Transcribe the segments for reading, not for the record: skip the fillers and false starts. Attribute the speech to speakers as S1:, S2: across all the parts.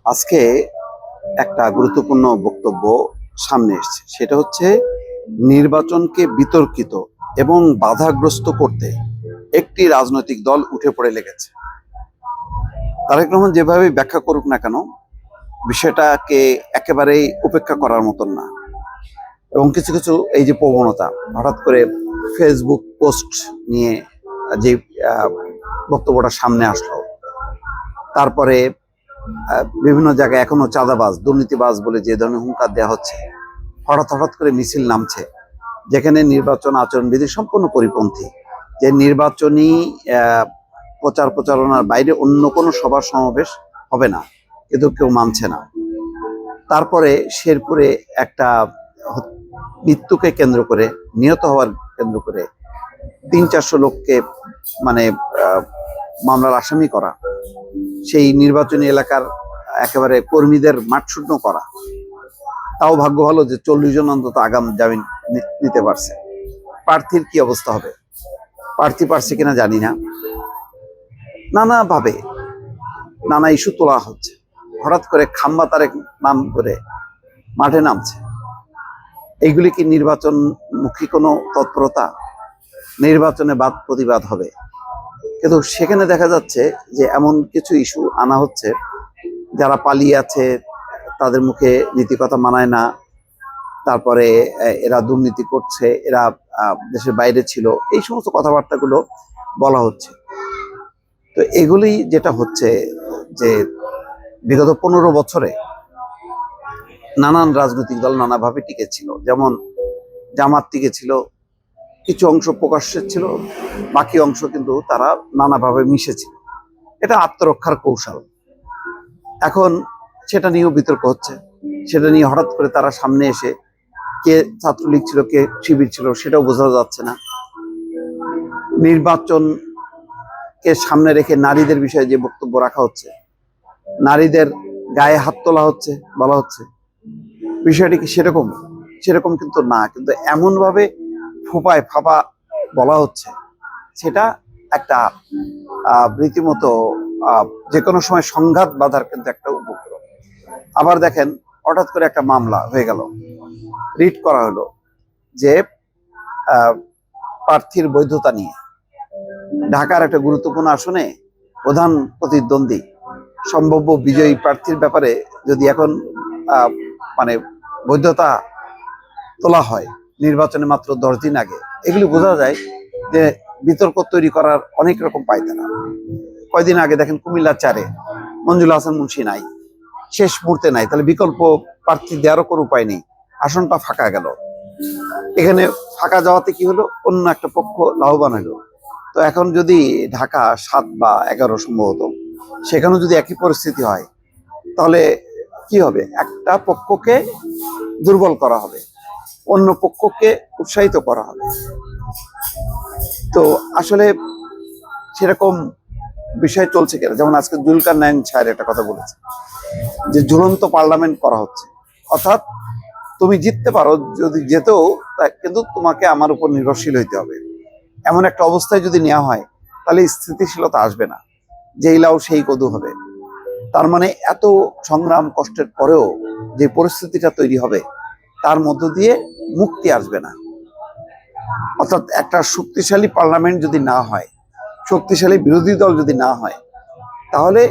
S1: আজকে একটা গুরুত্বপূর্ণ বক্তব্য সামনে এসেছে, সেটা হচ্ছে নির্বাচনকে বিতর্কিত এবং বাধাগ্রস্ত করতে একটি রাজনৈতিক দল উঠে পড়ে লেগেছে। তারেক রহমান যেভাবে ব্যাখ্যা করুক না কেন, বিষয়টাকে একেবারেই উপেক্ষা করার মতন না। এবং কিছু কিছু এই যে প্রবণতা, হঠাৎ করে ফেসবুক পোস্ট নিয়ে যে বক্তব্যটা সামনে আসলো, তারপরে বিভিন্ন জায়গায় এখনো চাঁদাবাজ, দুর্নীতিবাজ বলে যে ধরনের হুঙ্কার দেওয়া হচ্ছে, হঠাৎ হঠাৎ করে মিছিল নামছে, যেখানে নির্বাচন আচরণবিধি সম্পূর্ণ পরিপন্থী, যে নির্বাচনী প্রচার প্রচারণার বাইরে অন্য কোনো সভা সমাবেশ হবে না, কিন্তু কেউ মানছে না। তারপরে শেরপুরে একটা মৃত্যুকে কেন্দ্র করে, নিহত হওয়ার কেন্দ্র করে 300-400 লোককে মানে মামলার আসামি করা, সেই নির্বাচনী এলাকার একেবারে কর্মীদের মাঠশূন্য করা। তাও ভাগ্য ভালো যে 40 জন অন্তত আগাম জামিন নিতে পারছে। প্রার্থীর কি অবস্থা হবে? প্রার্থী পারছে কিনা জানি না। নানাভাবে নানা ইস্যু তোলা হচ্ছে, হঠাৎ করে খাম্বা তারেক নাম করে মাঠে নামছে। এইগুলি কি নির্বাচনমুখী কোনো তৎপরতা? নির্বাচনে বাদ প্রতিবাদ হবে, কিন্তু সেখানে দেখা যাচ্ছে যে এমন কিছু ইস্যু আনা হচ্ছে, যারা পালিয়ে আছে তাদের মুখে নীতি কথা মানায় না, তারপরে এরা দুর্নীতি করছে, এরা দেশের বাইরে ছিল, এই সমস্ত কথাবার্তাগুলো বলা হচ্ছে। তো এগুলি যেটা হচ্ছে যে বিগত 15 বছরে নানান রাজনৈতিক দল নানাভাবে টিকেছিল। যেমন জামাত টিকেছিল, কিছু অংশ প্রকাশ্যে ছিল, বাকি অংশ কিন্তু তারা নানাভাবে মিশেছিল। এটা আত্মরক্ষার কৌশল। এখন সেটা নিয়েও বিতর্ক হচ্ছে। সেটা নিয়ে হঠাৎ করে তারা সামনে এসে কে ছাত্রলীগ ছিল, কে শিবির ছিল, সেটাও বোঝা যাচ্ছে না। নির্বাচনকে সামনে রেখে নারীদের বিষয়ে যে বক্তব্য রাখা হচ্ছে, নারীদের গায়ে হাত তোলা হচ্ছে, বলা হচ্ছে, বিষয়টি কি সেরকম? সেরকম কিন্তু না, কিন্তু এমন ভাবে ফোপায় ফাঁপা বলা হচ্ছে, সেটা একটা রীতিমতো যে কোনো সময় সংঘাত বাঁধার কিন্তু একটা উপক্রম। আবার দেখেন, হঠাৎ করে একটা মামলা হয়ে গেল, রিট করা হলো যে প্রার্থীর বৈধতা নিয়ে। ঢাকার একটা গুরুত্বপূর্ণ আসনে প্রধান প্রতিদ্বন্দ্বী সম্ভাব্য বিজয়ী প্রার্থীর ব্যাপারে যদি এখন মানে বৈধতা তোলা হয় নির্বাচনে মাত্র 10 দিন আগে, এগুলি বোঝা যায় যে বিতর্ক তৈরি করার অনেক রকম পায়তারা। কয়দিন আগে দেখেন কুমিল্লা 4-এ মঞ্জুল হাসান মুন্সি নাই, শেষ মুহূর্তে নাই, তাহলে বিকল্প প্রার্থী দেওয়ারও কোনো উপায় নেই, আসনটা ফাঁকা গেল। এখানে ফাঁকা যাওয়াতে কি হলো, অন্য একটা পক্ষ লাভবান হলো। তো এখন যদি ঢাকা 7 বা 11 সম্ভবত, সেখানেও যদি একই পরিস্থিতি হয়, তাহলে কি হবে? একটা পক্ষকে দুর্বল করা হবে, অন্য পক্ষকে উৎসাহিত করা হবে। তো আসলে সেরকম বিষয় চলছে কিনা, যেমন আজকে জুলকার নাইন ছায়ের একটা কথা বলেছে যে ঝুলন্ত পার্লামেন্ট করা হচ্ছে, অর্থাৎ তুমি জিততে পারো, যদি যেতেও কিন্তু তোমাকে আমার উপর নির্ভরশীল হইতে হবে। এমন একটা অবস্থায় যদি নেওয়া হয়, তাহলে স্থিতিশীলতা আসবে না, যেই লাউ সেই কদু হবে। তার মানে এত সংগ্রাম কষ্টের পরেও যে পরিস্থিতিটা তৈরি হবে, তার মধ্য দিয়ে মুক্তি আসবে না। অর্থাৎ একটা শক্তিশালী পার্লামেন্ট যদি না হয়, শক্তিশালী বিরোধী দল যদি না হয়, তাহলে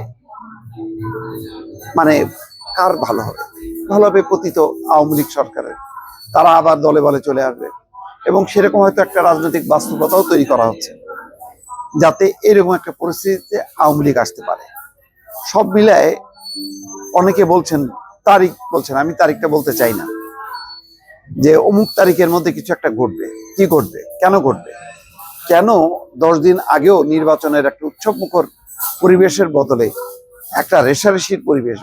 S1: মানে কার ভালো হবে? ভালো হবে পতিত আওয়ামী লীগ সরকারের। তারা আবার দলে বলে চলে আসবে, এবং সেরকম হয়তো একটা রাজনৈতিক বাস্তবতাও তৈরি করা হচ্ছে, যাতে এরকম একটা পরিস্থিতিতে আওয়ামী লীগ আসতে পারে। সব মিলায় অনেকে বলছেন, তারিখ বলছেন, আমি তারিখটা বলতে চাই না, যে অমুক তারিখের মধ্যে কিছু একটা ঘটবে। কি ঘটবে? কেন ঘটবে? কেন 10 দিন আগেও নির্বাচনের একটা উৎসব মুখর পরিবেশের বদলে একটা রেষারেষির পরিবেশ,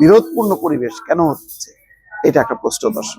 S1: বিরোধপূর্ণ পরিবেশ কেন হচ্ছে? এটা একটা প্রশ্ন, দর্শক।